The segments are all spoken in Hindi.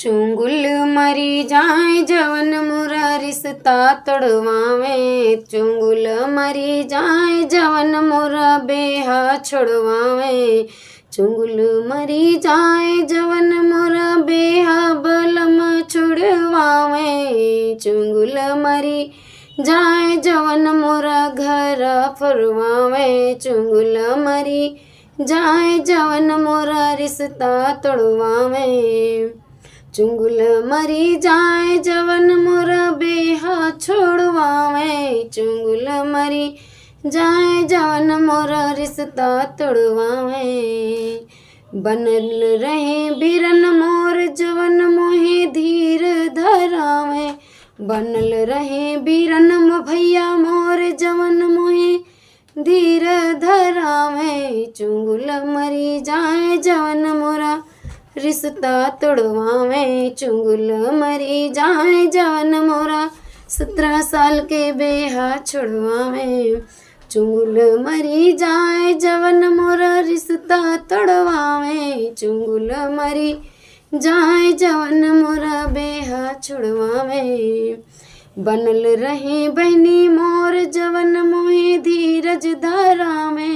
चुंगुल मरी जाए जवन मोरा रिश्ता तोड़वावे। चुंगुल मरी जाए जवन मोरा बेहा छोड़वावे। चुंगुल मरी जाए जवन मोरा बेहा बलम छुड़वावे। चुंगुल मरी जाए जवन मोरा घर फरवावे। चुंगुल मरी जाए जवन मोरा रिश्ता तोड़वावे। चुंगुल मरी जाए जवन मोरा बेहा छोड़वावे। चुंगुल मरी जाए जवन मोरा रिश्ता तोड़वावे। बनल रहे बिरन मोर जवन मोहे धीर धरावे। बनल रहे बिरन भैया मोर जवन मोहे धीर धरावे। चुंगुल मरी जाए जवन मोरा रिश्ता तोड़वावे। चुंगुल मरी जाए जवन मोरा 17 साल के बेहा छोड़वावे। चुंगुल मरी जाए जवन मोरा रिश्ता तोड़वावे। चुंगुल मरी जाए जवन मोरा बेहा छोड़वावे। बनल रहे बहनी मोर जवन मोहे धीरज धरावे।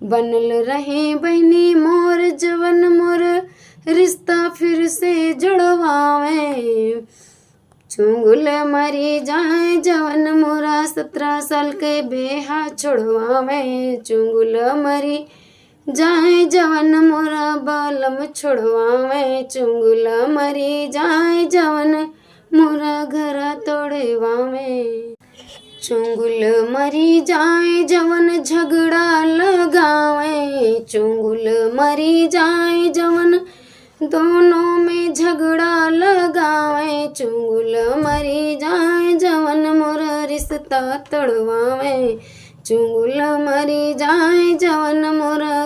बनल रहे बहनी मोर जवन मोर रिश्ता फिर से जुड़वावे। चुंगुल मरी जाए जवन मोरा 17 साल के बेहा छोड़वावे। चुंगुल मरी जाए जवन मोरा बालम छोड़वावे। चुंगुल मरी जाए जवन मोरा घर तोड़वावे। चुंगुल मरी जाए जवन झगड़ा लगावे। चुंगुल मरी जाए जवन दोनों में झगड़ा लगावे। चुंगुल मरी जाए जवन मोरा रिश्ता तोड़वावे। चुंगुल मरी जाए जवन मोरा